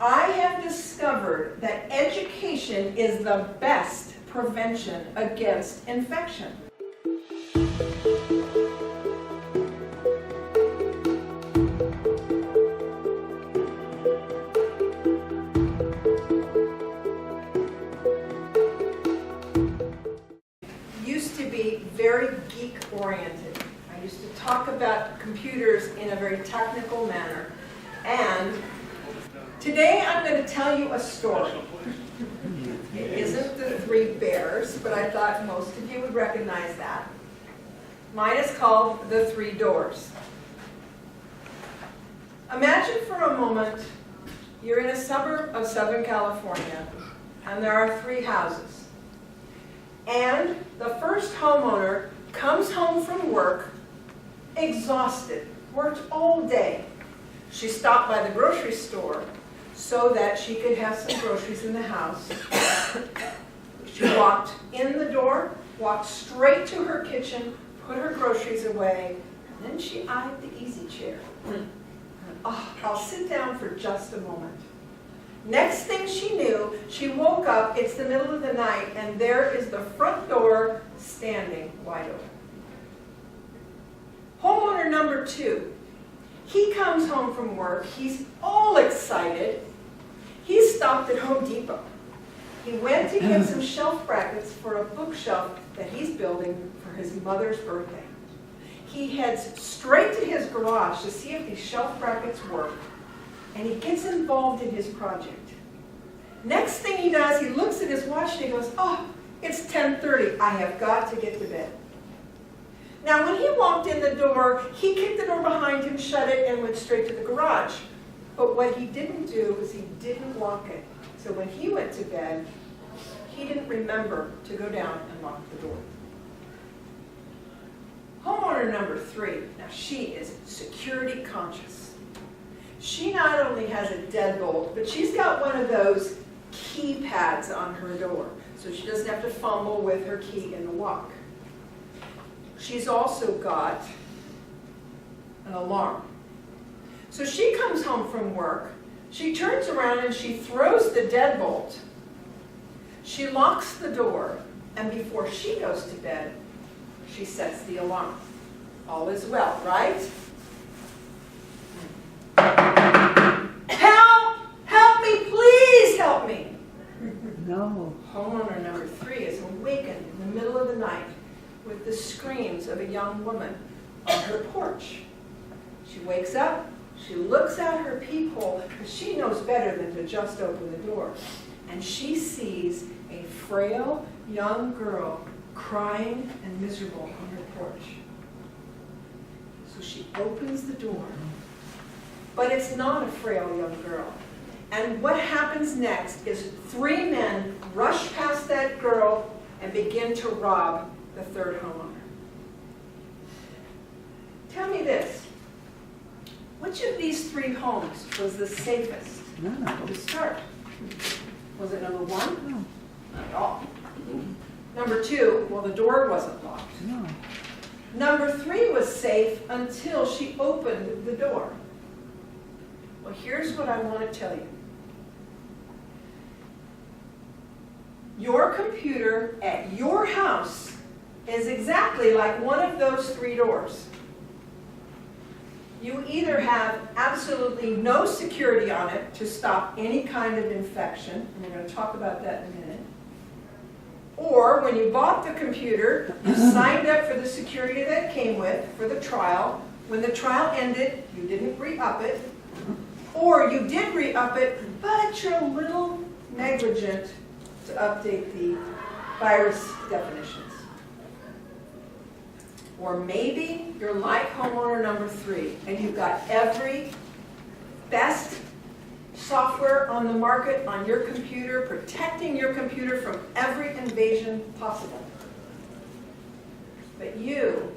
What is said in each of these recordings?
I have discovered that education is the best prevention against infection. Used to be very geek-oriented. I used to talk about computers in a very technical manner. And today I'm going to tell you a story. It isn't the Three Bears, but I thought most of you would recognize that. Mine is called The Three Doors. Imagine for a moment you're in a suburb of Southern California, and there are three houses. And the first homeowner comes home from work exhausted, worked all day. She stopped by the grocery store so that she could have some groceries in the house. She walked in the door, walked straight to her kitchen, put her groceries away, and then she eyed the easy chair. Oh, I'll sit down for just a moment. Next thing she knew, she woke up, it's the middle of the night, and there is the front door standing wide open. Homeowner number two, he comes home from work, he's all excited. He stopped at Home Depot. He went to get some shelf brackets for a bookshelf that he's building for his mother's birthday. He heads straight to his garage to see if these shelf brackets work, and he gets involved in his project. Next thing he does, he looks at his watch and he goes, oh, it's 10:30, I have got to get to bed. Now when he walked in the door, he kicked the door behind him, shut it, and went straight to the garage. But what he didn't do is he didn't lock it. So when he went to bed, he didn't remember to go down and lock the door. Homeowner number three, now she is security conscious. She not only has a deadbolt, but she's got one of those keypads on her door, so she doesn't have to fumble with her key in the lock. She's also got an alarm. So she comes home from work, she turns around and she throws the deadbolt. She locks the door, and before she goes to bed, she sets the alarm. All is well, right? Help! Help me, please help me! No. Homeowner number three is awakened in the middle of the night with the screams of a young woman on her porch. She wakes up, she looks out her peephole, because she knows better than to just open the door, and she sees a frail young girl crying and miserable on her porch. So she opens the door, but it's not a frail young girl. And what happens next is three men rush past that girl and begin to rob the third homeowner. Tell me this. Which of these three homes was the safest to start? Was it number one? No. Not at all. Number two, well, the door wasn't locked. No. Number three was safe until she opened the door. Well, here's what I want to tell you. Your computer at your house is exactly like one of those three doors. You either have absolutely no security on it to stop any kind of infection, and we're going to talk about that in a minute, or when you bought the computer, you signed up for the security that it came with for the trial. When the trial ended, you didn't re-up it, or you did re-up it, but you're a little negligent to update the virus definitions. Or maybe you're like homeowner number three, and you've got every best software on the market on your computer, protecting your computer from every invasion possible. But you,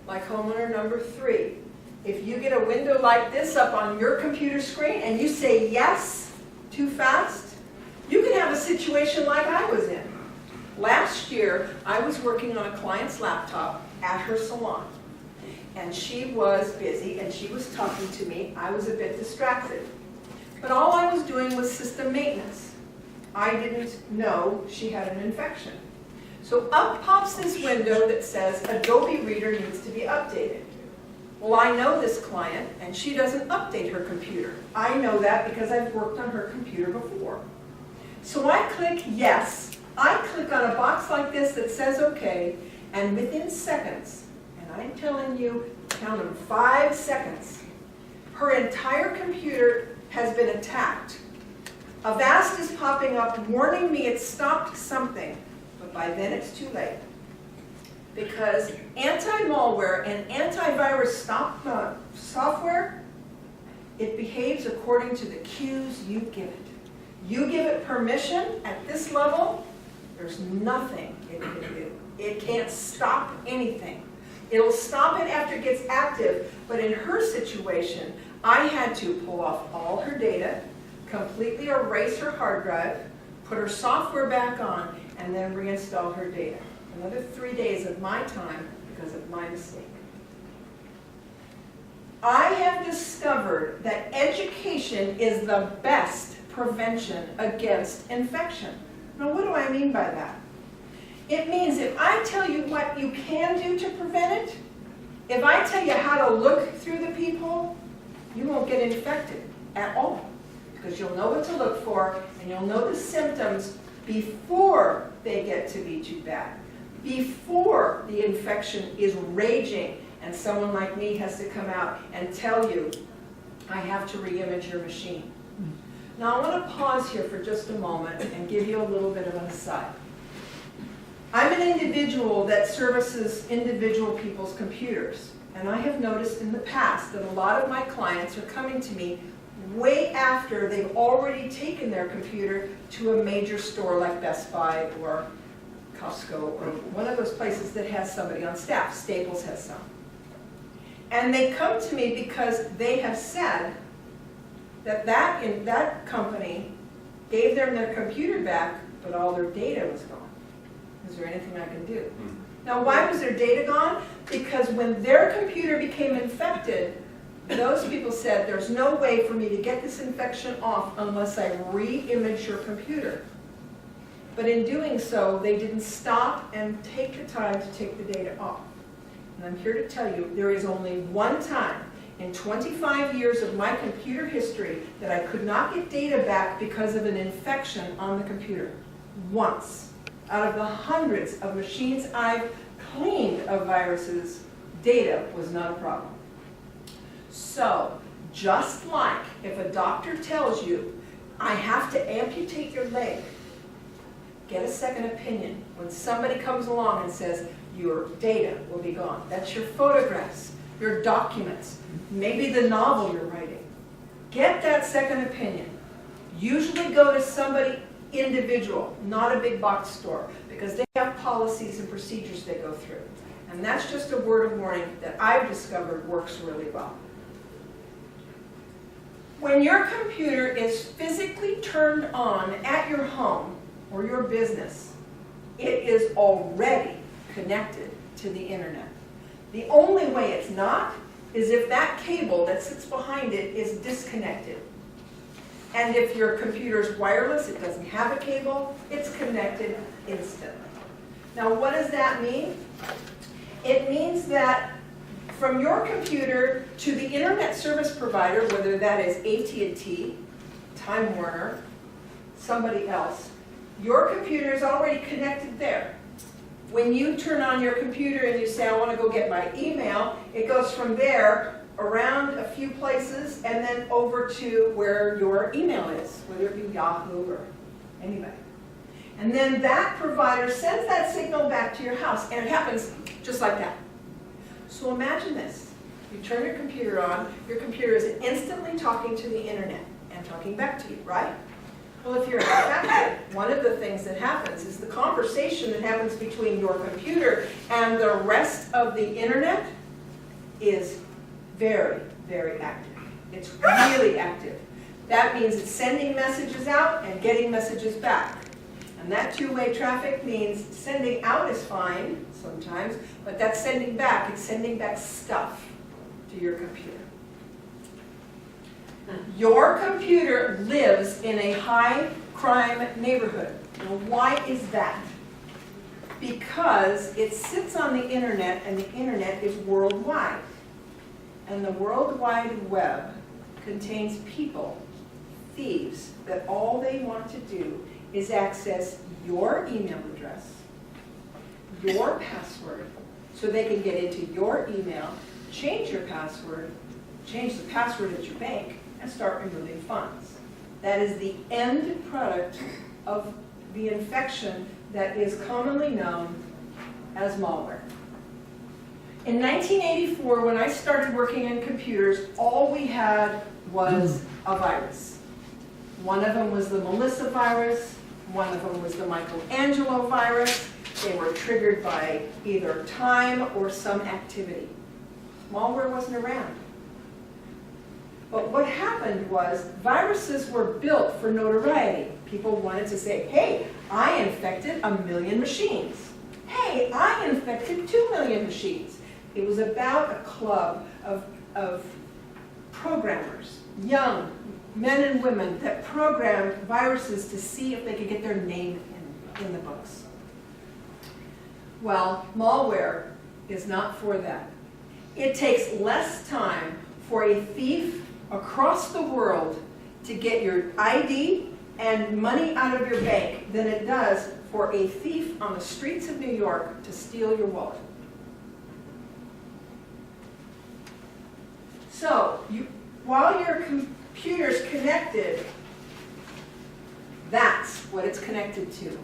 like homeowner number three, if you get a window like this up on your computer screen and you say yes too fast, you can have a situation like I was in. Last year, I was working on a client's laptop at her salon. And she was busy and she was talking to me. I was a bit distracted. But all I was doing was system maintenance. I didn't know she had an infection. So up pops this window that says Adobe Reader needs to be updated. Well, I know this client, and she doesn't update her computer. I know that because I've worked on her computer before. So I click yes. I click on a box like this that says okay, and within seconds, and I'm telling you, count them, 5 seconds, her entire computer has been attacked. Avast is popping up warning me it stopped something, but by then it's too late. Because anti-malware and antivirus software, it behaves according to the cues you give it. You give it permission at this level, there's nothing it can do. It can't stop anything. It'll stop it after it gets active, but in her situation, I had to pull off all her data, completely erase her hard drive, put her software back on, and then reinstall her data. Another 3 days of my time because of my mistake. I have discovered that education is the best prevention against infection. Now, what do I mean by that? It means if I tell you what you can do to prevent it, if I tell you how to look through the people, you won't get infected at all. Because you'll know what to look for, and you'll know the symptoms before they get to be too bad. Before the infection is raging, and someone like me has to come out and tell you, I have to re-image your machine. Now I want to pause here for just a moment and give you a little bit of an aside. I'm an individual that services individual people's computers, and I have noticed in the past that a lot of my clients are coming to me way after they've already taken their computer to a major store like Best Buy or Costco or one of those places that has somebody on staff. Staples has some. And they come to me because they have said that that company gave them their computer back, but all their data was gone. Is there anything I can do? Now, why was their data gone? Because when their computer became infected, those people said, there's no way for me to get this infection off unless I re-image your computer. But in doing so, they didn't stop and take the time to take the data off. And I'm here to tell you, there is only one time in 25 years of my computer history that I could not get data back because of an infection on the computer. Once. Out of the hundreds of machines I've cleaned of viruses, data was not a problem. So, just like if a doctor tells you, I have to amputate your leg, get a second opinion. When somebody comes along and says, your data will be gone. That's your photographs, your documents, maybe the novel you're writing. Get that second opinion. Usually go to somebody individual, not a big box store, because they have policies and procedures they go through. And that's just a word of warning that I've discovered works really well. When your computer is physically turned on at your home or your business, it is already connected to the internet. The only way it's not is if that cable that sits behind it is disconnected. And if your computer is wireless, it doesn't have a cable, it's connected instantly. Now, what does that mean? It means that from your computer to the internet service provider, whether that is AT&T, Time Warner, somebody else, your computer is already connected there. When you turn on your computer and you say, I want to go get my email, it goes from there around a few places and then over to where your email is, whether it be Yahoo or anybody. And then that provider sends that signal back to your house, and it happens just like that. So imagine this. You turn your computer on, your computer is instantly talking to the internet and talking back to you, right? Well, if you're infected, one of the things that happens is the conversation that happens between your computer and the rest of the internet is very, very active. It's really active. That means it's sending messages out and getting messages back. And that two-way traffic means sending out is fine sometimes, but that's sending back. It's sending back stuff to your computer. Your computer lives in a high crime neighborhood. Well, why is that? Because it sits on the internet, and the internet is worldwide. And the World Wide Web contains people, thieves, that all they want to do is access your email address, your password, so they can get into your email, change your password, change the password at your bank, and start removing funds. That is the end product of the infection that is commonly known as malware. In 1984, when I started working in computers, all we had was a virus. One of them was the Melissa virus, one of them was the Michelangelo virus. They were triggered by either time or some activity. Malware wasn't around. But what happened was viruses were built for notoriety. People wanted to say, hey, I infected 1 million machines. Hey, I infected 2 million machines. It was about a club of programmers, young men and women that programmed viruses to see if they could get their name in the books. Well, malware is not for that. It takes less time for a thief across the world to get your ID and money out of your bank than it does for a thief on the streets of New York to steal your wallet. So, while your computer's connected, that's what it's connected to.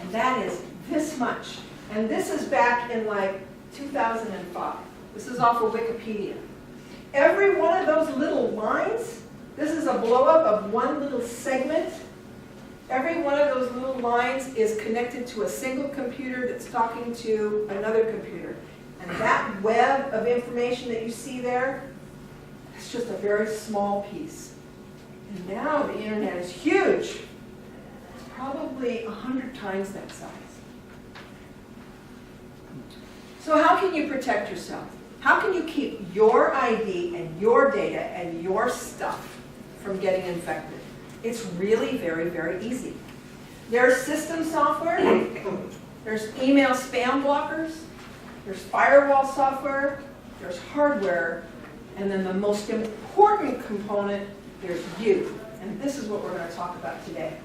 And that is this much. And this is back in like 2005. This is off of Wikipedia. Every one of those little lines, this is a blow-up of one little segment. Every one of those little lines is connected to a single computer that's talking to another computer. And that web of information that you see there, it's just a very small piece. And now the internet is huge. It's probably 100 times that size. So how can you protect yourself? How can you keep your ID and your data and your stuff from getting infected? It's really very, very easy. There's system software, there's email spam blockers, there's firewall software, there's hardware, and then the most important component, there's you. And this is what we're going to talk about today.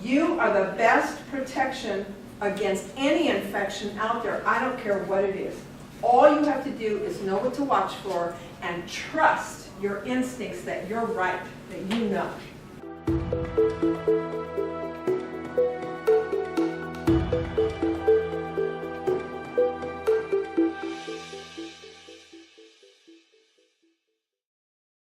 You are the best protection against any infection out there. I don't care what it is. All you have to do is know what to watch for and trust your instincts that you're right, that you know.